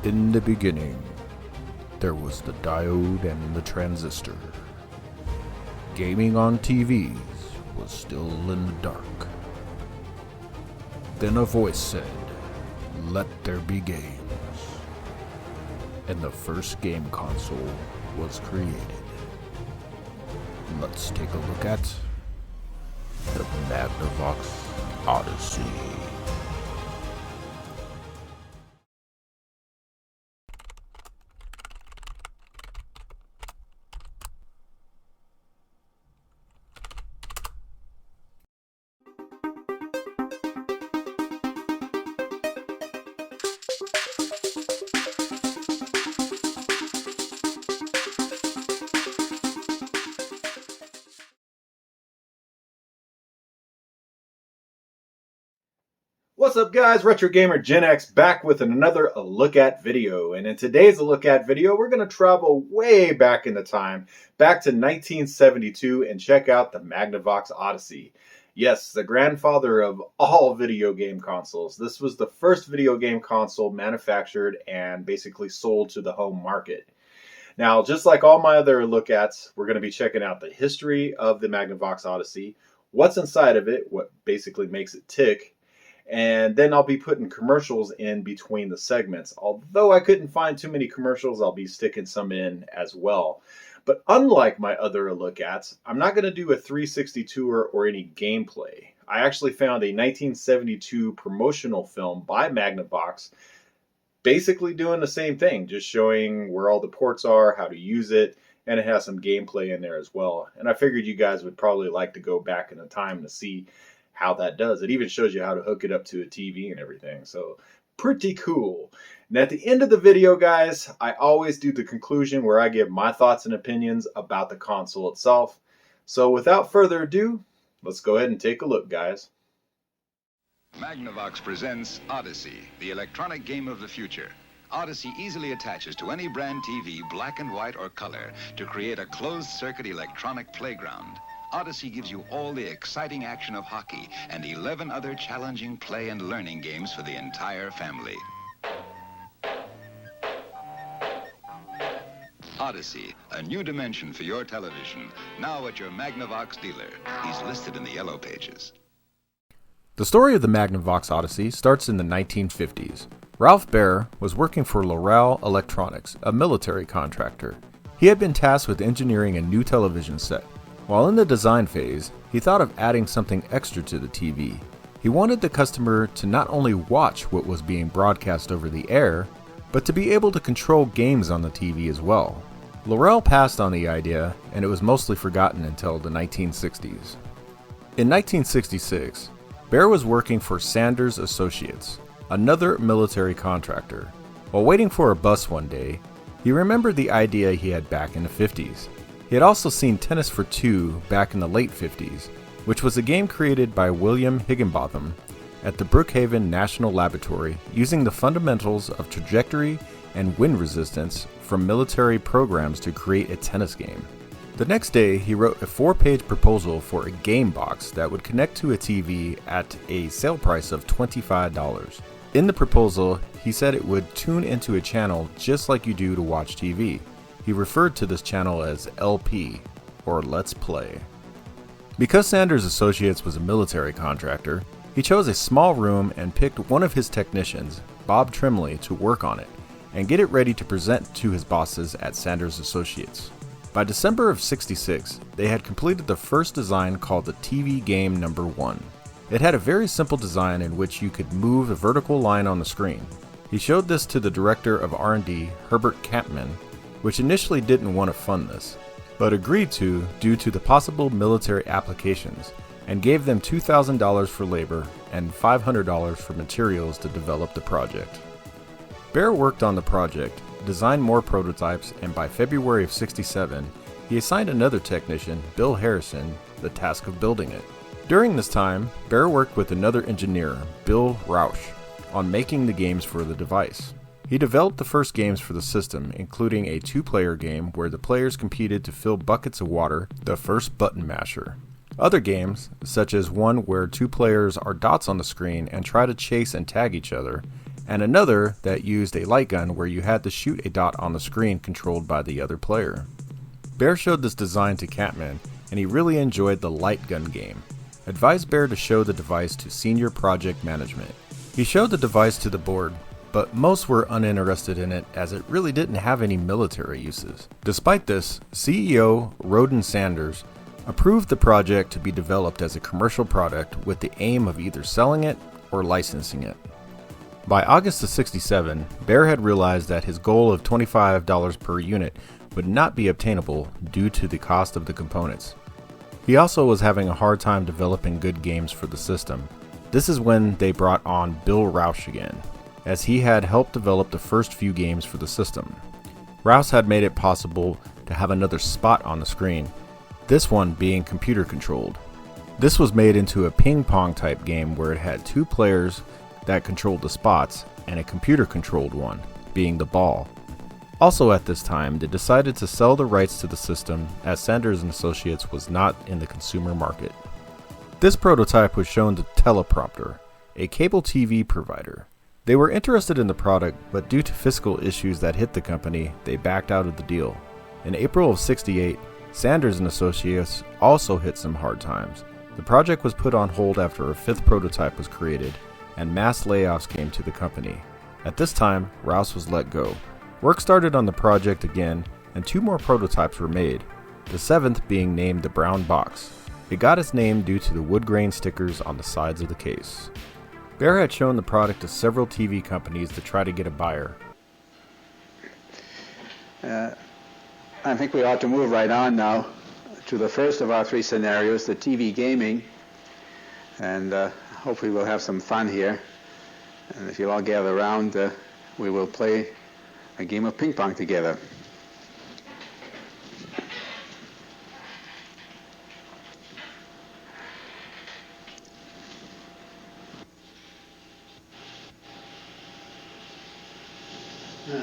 In the beginning, there was the diode and the transistor. Gaming on TVs was still in the dark. Then a voice said, "Let there be games." And the first game console was created. Let's take a look at the Magnavox Odyssey. What's up guys, Retro Gamer Gen X back with another look at video. And in today's look at video, we're going to travel way back into time, back to 1972 and check out the Magnavox Odyssey. Yes, the grandfather of all video game consoles. This was the first video game console manufactured and basically sold to the home market. Now, just like all my other look ats, we're going to be checking out the history of the Magnavox Odyssey, what's inside of it, what basically makes it tick, and then I'll be putting commercials in between the segments. Although I couldn't find too many commercials, I'll be sticking some in as well. But unlike my other look-ats, I'm not going to do a 360 tour or any gameplay. I actually found a 1972 promotional film by Magnavox basically doing the same thing, just showing where all the ports are, how to use it, and it has some gameplay in there as well. And I figured you guys would probably like to go back in the time to see how that does. It even shows you how to hook it up to a TV and everything. So pretty cool. And at the end of the video, guys, I always do the conclusion where I give my thoughts and opinions about the console itself. So without further ado, let's go ahead and take a look, guys. Magnavox presents Odyssey, the electronic game of the future. Odyssey easily attaches to any brand TV, black and white or color, to create a closed-circuit electronic playground. Odyssey gives you all the exciting action of hockey and 11 other challenging play and learning games for the entire family. Odyssey, a new dimension for your television. Now at your Magnavox dealer. He's listed in the yellow pages. The story of the Magnavox Odyssey starts in the 1950s. Ralph Baer was working for Loral Electronics, a military contractor. He had been tasked with engineering a new television set. While in the design phase, he thought of adding something extra to the TV. He wanted the customer to not only watch what was being broadcast over the air, but to be able to control games on the TV as well. Loral passed on the idea, and it was mostly forgotten until the 1960s. In 1966, Baer was working for Sanders Associates, another military contractor. While waiting for a bus one day, he remembered the idea he had back in the 50s. He had also seen Tennis for Two back in the late 50s, which was a game created by William Higginbotham at the Brookhaven National Laboratory using the fundamentals of trajectory and wind resistance from military programs to create a tennis game. The next day, he wrote a 4-page proposal for a game box that would connect to a TV at a sale price of $25. In the proposal, he said it would tune into a channel just like you do to watch TV. He referred to this channel as LP, or Let's Play. Because Sanders Associates was a military contractor, he chose a small room and picked one of his technicians, Bob Trimley, to work on it and get it ready to present to his bosses at Sanders Associates. By December of '66, they had completed the first design called the TV Game No. 1. It had a very simple design in which you could move a vertical line on the screen. He showed this to the director of R&D, Herbert Campman, which initially didn't want to fund this, but agreed to due to the possible military applications, and gave them $2,000 for labor and $500 for materials to develop the project. Baer worked on the project, designed more prototypes, and by February of '67, he assigned another technician, Bill Harrison, the task of building it. During this time, Baer worked with another engineer, Bill Rausch, on making the games for the device. He developed the first games for the system, including a 2-player game where the players competed to fill buckets of water, the first button masher. Other games, such as one where 2 players are dots on the screen and try to chase and tag each other, and another that used a light gun where you had to shoot a dot on the screen controlled by the other player. Bear showed this design to Catman, and he really enjoyed the light gun game. Advised Bear to show the device to senior project management. He showed the device to the board, but most were uninterested in it as it really didn't have any military uses. Despite this, CEO Roden Sanders approved the project to be developed as a commercial product with the aim of either selling it or licensing it. By August of '67, Bear had realized that his goal of $25 per unit would not be obtainable due to the cost of the components. He also was having a hard time developing good games for the system. This is when they brought on Bill Roush again, as he had helped develop the first few games for the system. Roush had made it possible to have another spot on the screen, this one being computer controlled. This was made into a ping pong type game where it had two players that controlled the spots and a computer controlled one, being the ball. Also at this time, they decided to sell the rights to the system as Sanders & Associates was not in the consumer market. This prototype was shown to Teleprompter, a cable TV provider. They were interested in the product, but due to fiscal issues that hit the company, they backed out of the deal. In April of '68, Sanders & Associates also hit some hard times. The project was put on hold after a fifth prototype was created, and mass layoffs came to the company. At this time, Rouse was let go. Work started on the project again, and two more prototypes were made, the seventh being named the Brown Box. It got its name due to the wood grain stickers on the sides of the case. Bear had shown the product to several TV companies to try to get a buyer. I think we ought to move right on now to the first of our three scenarios, the TV gaming, and hopefully we'll have some fun here. And if you'll all gather around, we will play a game of ping pong together.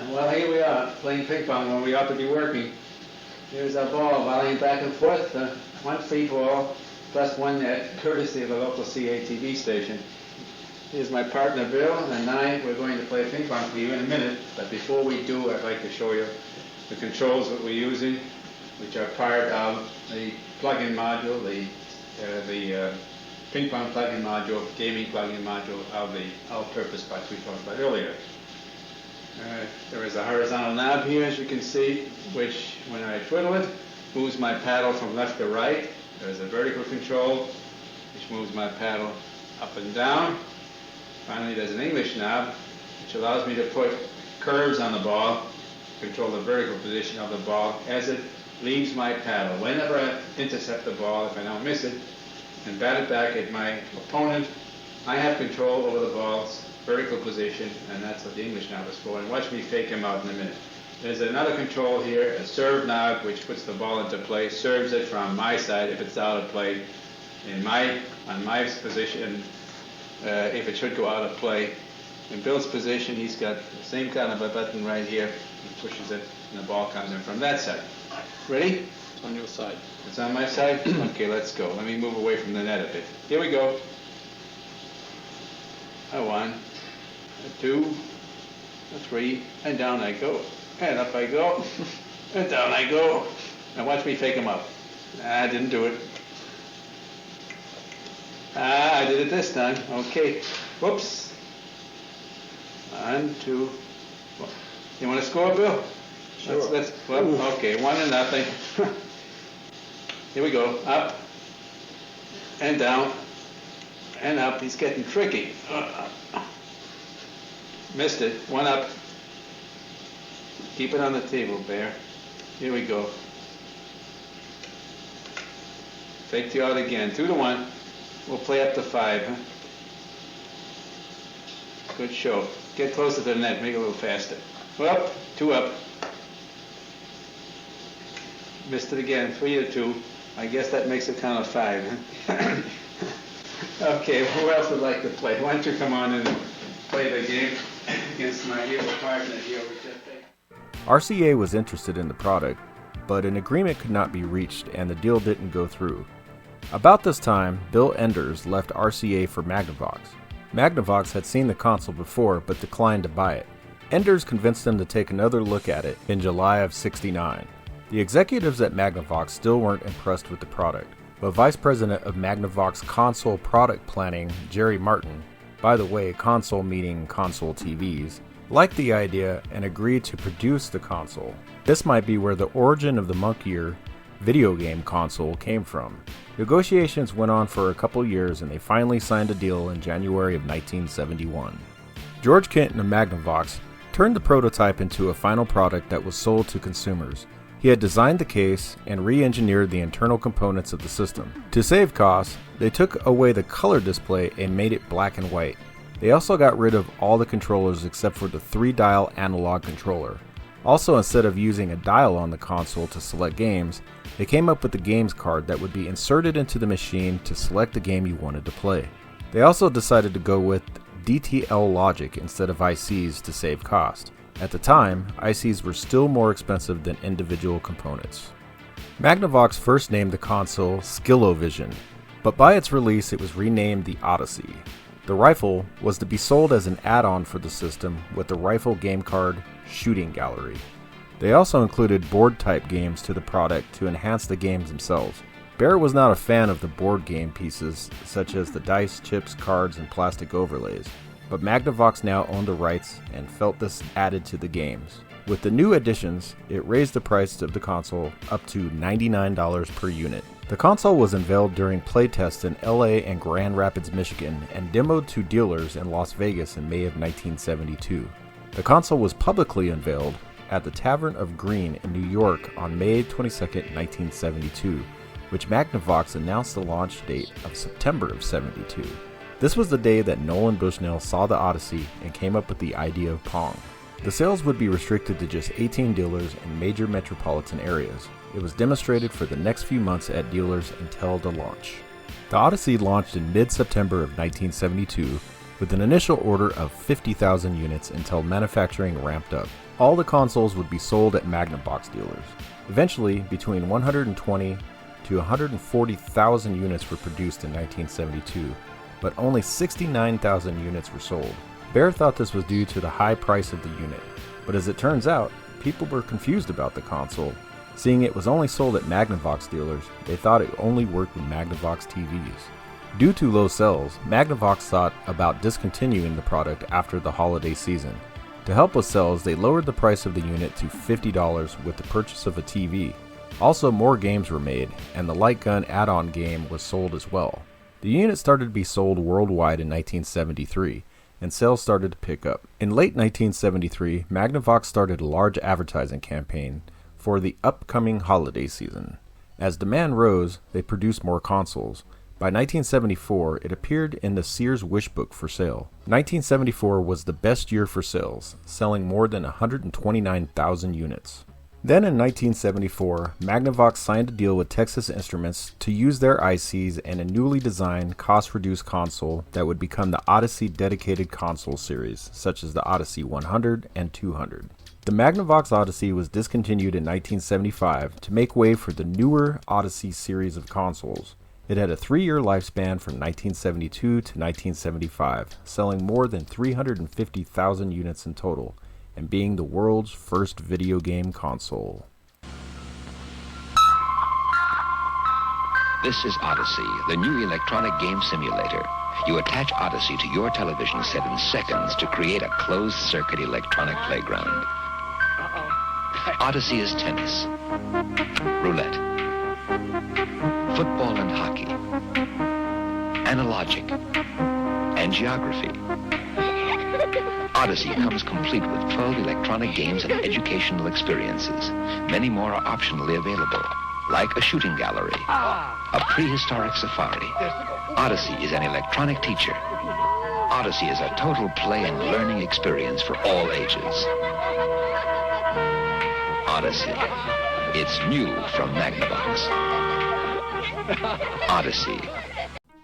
Well, here we are, playing ping pong when we ought to be working. Here's our ball volleying back and forth, one free ball plus one net, courtesy of the local CATV station. Here's my partner Bill, and we're going to play ping pong for you in a minute, but before we do, I'd like to show you the controls that we're using, which are part of the plug-in module, the ping pong plug-in module, gaming plug-in module of the all-purpose box we talked about earlier. There is a horizontal knob here, as you can see, which, when I twiddle it, moves my paddle from left to right. There's a vertical control, which moves my paddle up and down. Finally, there's an English knob, which allows me to put curves on the ball, control the vertical position of the ball as it leaves my paddle. Whenever I intercept the ball, if I don't miss it, and bat it back at my opponent, I have control over the ball's vertical position, and that's what the English knob is for. And watch me fake him out in a minute. There's another control here, a serve knob, which puts the ball into play, serves it from my side if it's out of play, on my position, if it should go out of play. In Bill's position, he's got the same kind of a button right here. He pushes it, and the ball comes in from that side. Ready? It's on your side. It's on my side? Okay, let's go. Let me move away from the net a bit. Here we go. A one, a two, a three, and down I go. And up I go, and down I go. Now watch me fake him up. I didn't do it. I did it this time. Okay. Whoops. 1, 2. You want to score, Bill? Sure. Okay, 1-0. Here we go. Up and down and up. He's getting tricky. Missed it. 1 up. Keep it on the table, Bear. Here we go. Fake you out again. 2 to 1. We'll play up to 5. Huh? Good show. Get closer to the net. Make it a little faster. Up. 2 up. Missed it again. 3 to 2. I guess that makes it count of 5. Huh? Okay. Who else would like to play? Why don't you come on and play the game against my evil partner here? RCA was interested in the product, but an agreement could not be reached and the deal didn't go through. About this time, Bill Enders left RCA for Magnavox. Magnavox had seen the console before but declined to buy it. Enders convinced them to take another look at it in July of '69. The executives at Magnavox still weren't impressed with the product, but Vice President of Magnavox Console Product Planning, Jerry Martin, by the way, console meaning console TVs, liked the idea and agreed to produce the console. This might be where the origin of the monkier video game console came from. Negotiations went on for a couple years and they finally signed a deal in January of 1971. George Kenton of Magnavox turned the prototype into a final product that was sold to consumers. He had designed the case and re-engineered the internal components of the system. To save costs, they took away the color display and made it black and white. They also got rid of all the controllers except for the 3-dial analog controller. Also, instead of using a dial on the console to select games, they came up with the games card that would be inserted into the machine to select the game you wanted to play. They also decided to go with DTL logic instead of ICs to save cost. At the time, ICs were still more expensive than individual components. Magnavox first named the console Skillovision, but by its release it was renamed the Odyssey. The rifle was to be sold as an add-on for the system with the rifle game card Shooting Gallery. They also included board-type games to the product to enhance the games themselves. Bear was not a fan of the board game pieces such as the dice, chips, cards, and plastic overlays, but Magnavox now owned the rights and felt this added to the games. With the new additions, it raised the price of the console up to $99 per unit. The console was unveiled during playtests in LA and Grand Rapids, Michigan, and demoed to dealers in Las Vegas in May of 1972. The console was publicly unveiled at the Tavern of Green in New York on May 22, 1972, which Magnavox announced the launch date of September of '72. This was the day that Nolan Bushnell saw the Odyssey and came up with the idea of Pong. The sales would be restricted to just 18 dealers in major metropolitan areas. It was demonstrated for the next few months at dealers until the launch. The Odyssey launched in mid-September of 1972 with an initial order of 50,000 units until manufacturing ramped up. All the consoles would be sold at Magnavox dealers. Eventually, between 120 to 140,000 units were produced in 1972, but only 69,000 units were sold. Bear thought this was due to the high price of the unit, but as it turns out, people were confused about the console. Seeing it was only sold at Magnavox dealers, they thought it only worked with Magnavox TVs. Due to low sales, Magnavox thought about discontinuing the product after the holiday season. To help with sales, they lowered the price of the unit to $50 with the purchase of a TV. Also, more games were made, and the light gun add-on game was sold as well. The unit started to be sold worldwide in 1973, and sales started to pick up. In late 1973, Magnavox started a large advertising campaign for the upcoming holiday season. As demand rose, they produced more consoles. By 1974, it appeared in the Sears Wish Book for sale. 1974 was the best year for sales, selling more than 129,000 units. Then in 1974, Magnavox signed a deal with Texas Instruments to use their ICs in a newly designed, cost-reduced console that would become the Odyssey dedicated console series, such as the Odyssey 100 and 200. The Magnavox Odyssey was discontinued in 1975 to make way for the newer Odyssey series of consoles. It had a 3-year lifespan from 1972 to 1975, selling more than 350,000 units in total, and being the world's first video game console. This is Odyssey, the new electronic game simulator. You attach Odyssey to your television set in seconds to create a closed-circuit electronic playground. Odyssey is tennis, roulette, football and hockey, analogic, and geography. Odyssey comes complete with 12 electronic games and educational experiences. Many more are optionally available, like a shooting gallery, a prehistoric safari. Odyssey is an electronic teacher. Odyssey is a total play and learning experience for all ages. Odyssey. It's new from Magnavox. Odyssey.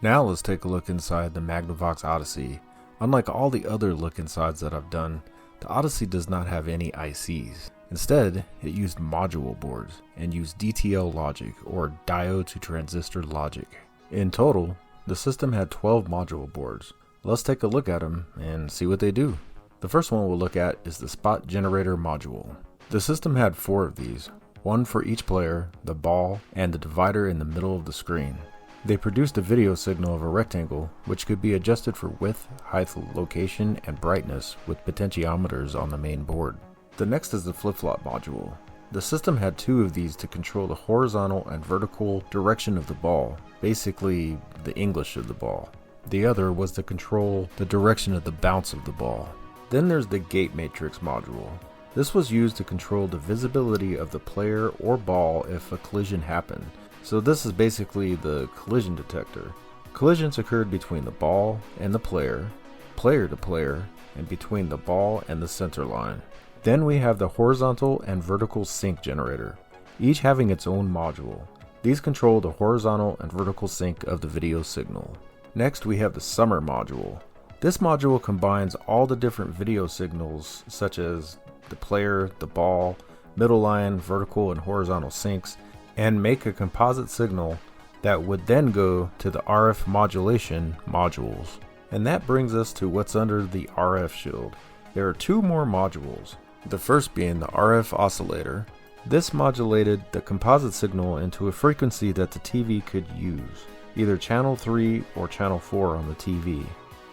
Now let's take a look inside the Magnavox Odyssey. Unlike all the other look-insides that I've done, the Odyssey does not have any ICs. Instead, it used module boards and used DTL logic, or diode to transistor logic. In total, the system had 12 module boards, Let's take a look at them and see what they do. The first one we'll look at is the spot generator module. The system had 4 of these, one for each player, the ball, and the divider in the middle of the screen. They produced a video signal of a rectangle, which could be adjusted for width, height, location, and brightness with potentiometers on the main board. The next is the flip-flop module. The system had 2 of these to control the horizontal and vertical direction of the ball, basically the English of the ball. The other was to control the direction of the bounce of the ball. Then there's the gate matrix module. This was used to control the visibility of the player or ball if a collision happened. So this is basically the collision detector. Collisions occurred between the ball and the player, player to player, and between the ball and the center line. Then we have the horizontal and vertical sync generator, each having its own module. These control the horizontal and vertical sync of the video signal. Next we have the summer module. This module combines all the different video signals such as the player, the ball, middle line, vertical and horizontal syncs, and make a composite signal that would then go to the RF modulation modules. And that brings us to what's under the RF shield. There are 2 more modules, the first being the RF oscillator. This modulated the composite signal into a frequency that the TV could use, either channel 3 or channel 4 on the TV.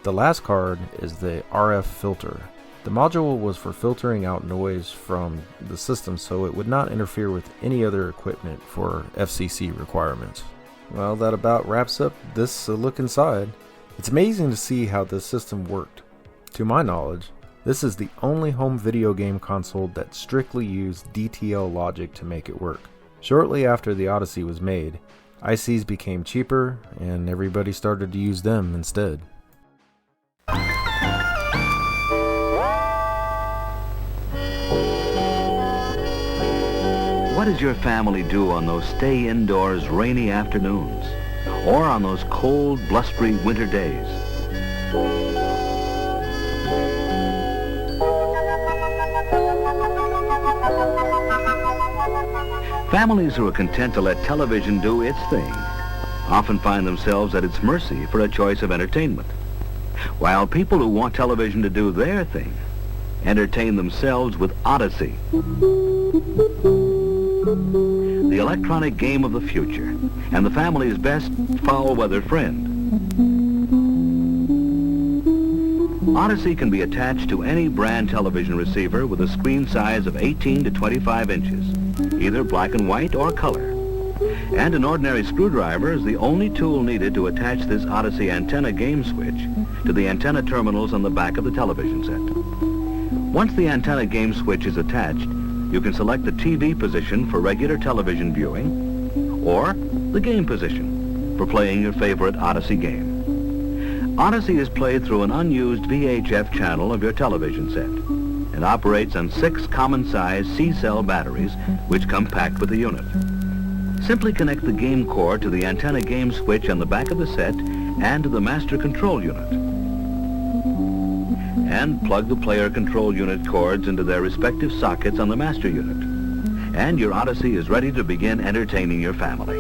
The last card is the RF filter. The module was for filtering out noise from the system so it would not interfere with any other equipment for FCC requirements. Well, that about wraps up this look inside. It's amazing to see how this system worked. To my knowledge, this is the only home video game console that strictly used DTL logic to make it work. Shortly after the Odyssey was made, ICs became cheaper and everybody started to use them instead. What does your family do on those stay indoors rainy afternoons or on those cold, blustery winter days? Families who are content to let television do its thing often find themselves at its mercy for a choice of entertainment, while people who want television to do their thing entertain themselves with Odyssey, the electronic game of the future, and the family's best foul-weather friend. Odyssey can be attached to any brand television receiver with a screen size of 18 to 25 inches, either black and white or color. And an ordinary screwdriver is the only tool needed to attach this Odyssey antenna game switch to the antenna terminals on the back of the television set. Once the antenna game switch is attached, you can select the TV position for regular television viewing or the game position for playing your favorite Odyssey game. Odyssey is played through an unused VHF channel of your television set and operates on 6 common-size C-cell batteries which come packed with the unit. Simply connect the game cord to the antenna game switch on the back of the set and to the master control unit. And plug the player control unit cords into their respective sockets on the master unit. And your Odyssey is ready to begin entertaining your family.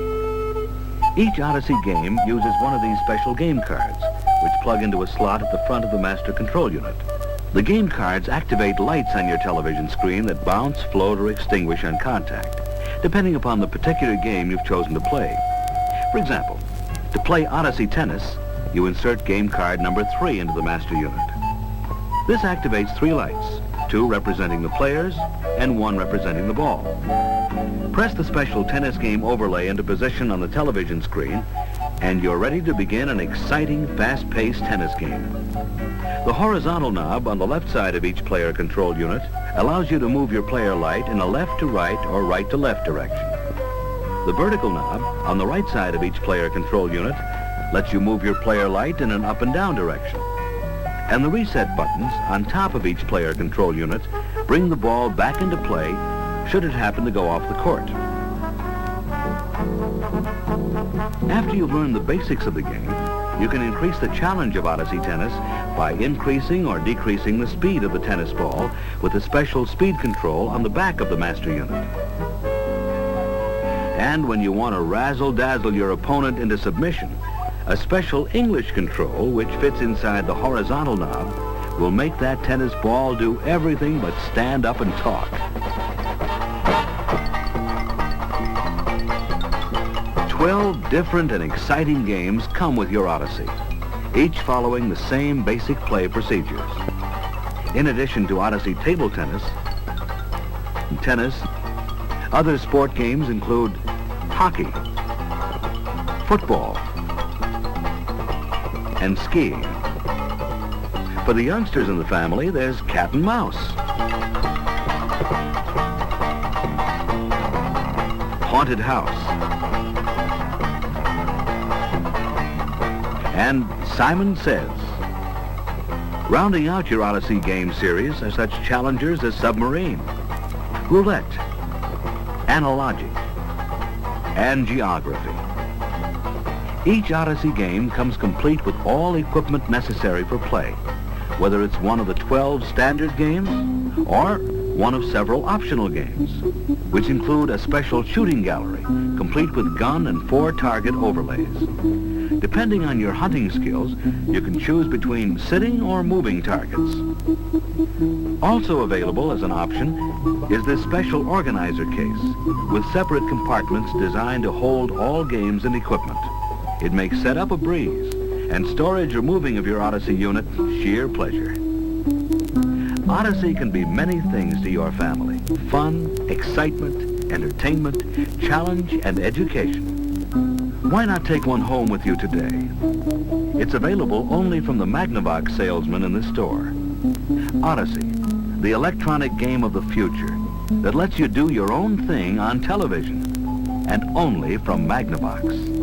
Each Odyssey game uses one of these special game cards, which plug into a slot at the front of the master control unit. The game cards activate lights on your television screen that bounce, float, or extinguish on contact, depending upon the particular game you've chosen to play. For example, to play Odyssey Tennis, you insert game card number 3 into the master unit. This activates 3 lights, 2 representing the players and 1 representing the ball. Press the special tennis game overlay into position on the television screen, and you're ready to begin an exciting, fast-paced tennis game. The horizontal knob on the left side of each player control unit allows you to move your player light in a left to right or right to left direction. The vertical knob on the right side of each player control unit lets you move your player light in an up and down direction. And the reset buttons on top of each player control unit bring the ball back into play should it happen to go off the court. After you've learned the basics of the game, you can increase the challenge of Odyssey Tennis by increasing or decreasing the speed of the tennis ball with a special speed control on the back of the master unit. And when you want to razzle-dazzle your opponent into submission, A special English control, which fits inside the horizontal knob, will make that tennis ball do everything but stand up and talk. 12 different and exciting games come with your Odyssey, each following the same basic play procedures. In addition to Odyssey table tennis, other sport games include hockey, football, and skiing. For the youngsters in the family, there's cat and mouse, haunted house, and Simon Says. Rounding out your Odyssey game series are such challengers as Submarine, Roulette, Analogic, and Geography. Each Odyssey game comes complete with all equipment necessary for play, whether it's one of the 12 standard games or one of several optional games, which include a special shooting gallery, complete with gun and 4 target overlays. Depending on your hunting skills, you can choose between sitting or moving targets. Also available as an option is this special organizer case with separate compartments designed to hold all games and equipment. It makes setup a breeze and storage or moving of your Odyssey unit sheer pleasure. Odyssey can be many things to your family: fun, excitement, entertainment, challenge, and education. Why not take one home with you today? It's available only from the Magnavox salesman in the store. Odyssey, the electronic game of the future that lets you do your own thing on television, and only from Magnavox.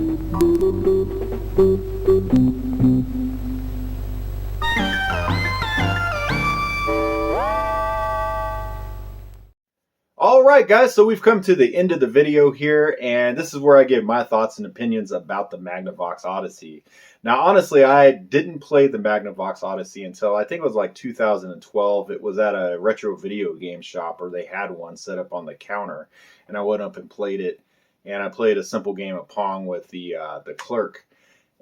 Alright guys, so we've come to the end of the video here, and this is where I give my thoughts and opinions about the Magnavox Odyssey. Now honestly, I didn't play the Magnavox Odyssey until I think it was like 2012. It was at a retro video game shop, or they had one set up on the counter, and I went up and played it, and I played a simple game of Pong with the clerk.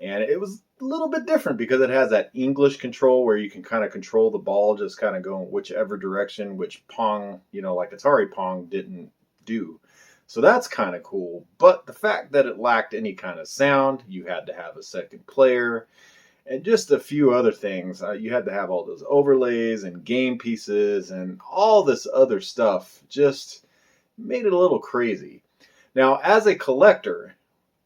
And it was a little bit different because it has that English control where you can kind of control the ball just kind of going whichever direction, which Pong, like Atari Pong, didn't do. So that's kind of cool. But the fact that it lacked any kind of sound, you had to have a second player, and just a few other things. You had to have all those overlays and game pieces and all this other stuff, just made it a little crazy. Now, as a collector,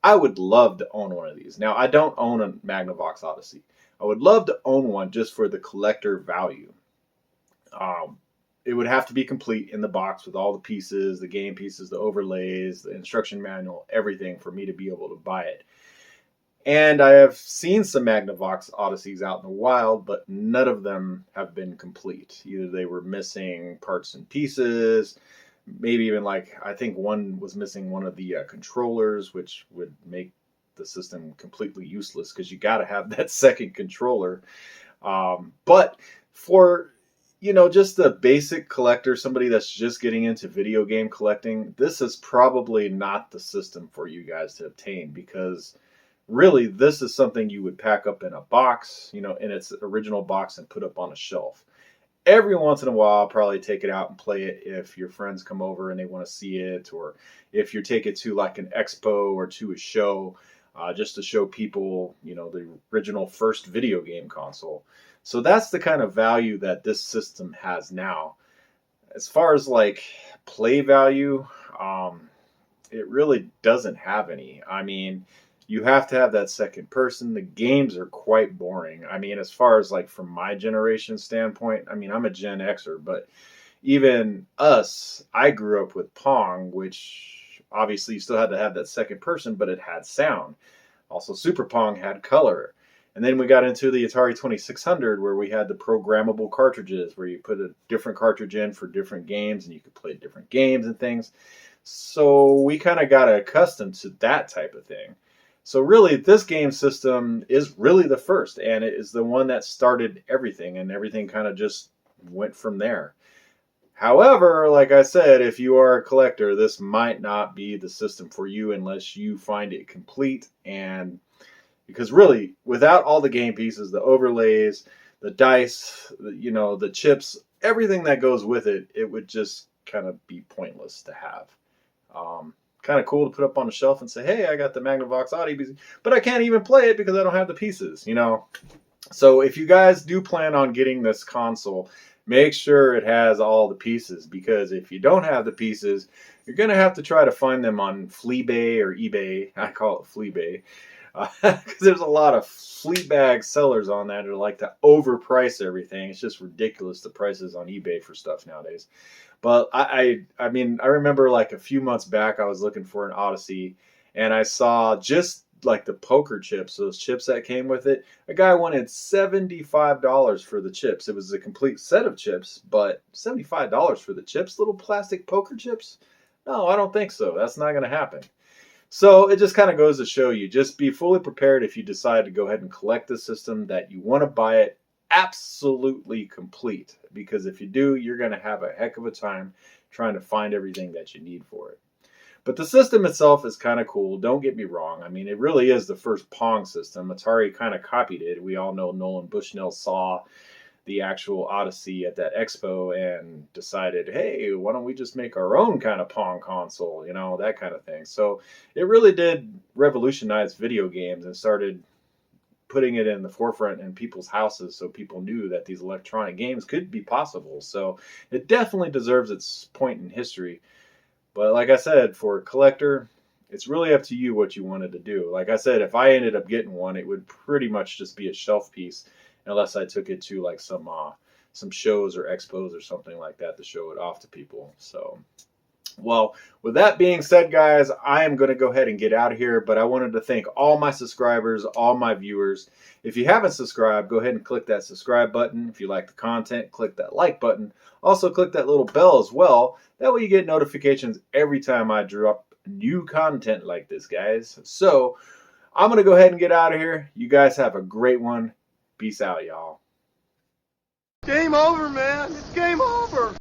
I would love to own one of these. Now, I don't own a Magnavox Odyssey. I would love to own one just for the collector value. It would have to be complete in the box with all the pieces, the game pieces, the overlays, the instruction manual, everything for me to be able to buy it. And I have seen some Magnavox Odysseys out in the wild, but none of them have been complete. Either they were missing parts and pieces, maybe even I think one was missing one of the controllers, which would make the system completely useless because you got to have that second controller. But for, just the basic collector, somebody that's just getting into video game collecting, this is probably not the system for you guys to obtain, because really this is something you would pack up in a box, in its original box, and put up on a shelf. Every once in a while, I'll probably take it out and play it if your friends come over and they want to see it, or if you take it to like an expo or to a show, just to show people, the original first video game console. So that's the kind of value that this system has now. As far as play value, it really doesn't have any. I mean, you have to have that second person. The games are quite boring. I mean, as far as from my generation standpoint, I mean, I'm a Gen Xer, but even us, I grew up with Pong, which obviously you still had to have that second person, but it had sound. Also, Super Pong had color. And then we got into the Atari 2600, where we had the programmable cartridges, where you put a different cartridge in for different games, and you could play different games and things. So we kind of got accustomed to that type of thing. So really, this game system is really the first, and it is the one that started everything, and everything kind of just went from there. However, like I said, if you are a collector, this might not be the system for you unless you find it complete and Because really, without all the game pieces, the overlays, the dice, the chips, everything that goes with it, it would just kind of be pointless to have. Kind of cool to put up on the shelf and say, hey, I got the Magnavox Odyssey, but I can't even play it because I don't have the pieces, So if you guys do plan on getting this console, make sure it has all the pieces, because if you don't have the pieces, you're going to have to try to find them on Fleabay or eBay. I call it Fleabay. Because there's a lot of flea bag sellers on that who like to overprice everything. It's just ridiculous, the prices on eBay for stuff nowadays. But I mean, I remember like a few months back, I was looking for an Odyssey, and I saw just like the poker chips, those chips that came with it. A guy wanted $75 for the chips. It was a complete set of chips, but $75 for the chips, little plastic poker chips? No, I don't think so. That's not going to happen. So it just kind of goes to show you, just be fully prepared if you decide to go ahead and collect the system, that you want to buy it absolutely complete. Because if you do, you're going to have a heck of a time trying to find everything that you need for it. But the system itself is kind of cool. Don't get me wrong. I mean, it really is the first Pong system. Atari kind of copied it. We all know Nolan Bushnell saw the actual Odyssey at that expo and decided, hey, why don't we just make our own kind of Pong console, that kind of thing. So it really did revolutionize video games and started putting it in the forefront in people's houses, so people knew that these electronic games could be possible. So it definitely deserves its point in history. But like I said, for a collector, it's really up to you what you wanted to do. Like I said, if I ended up getting one, it would pretty much just be a shelf piece, unless I took it to like some shows or expos or something like that to show it off to people. So, well, with that being said, guys, I am going to go ahead and get out of here. But I wanted to thank all my subscribers, all my viewers. If you haven't subscribed, go ahead and click that subscribe button. If you like the content, click that like button. Also, click that little bell as well. That way you get notifications every time I drop new content like this, guys. So, I'm going to go ahead and get out of here. You guys have a great one. Peace out, y'all. Game over, man. It's game over.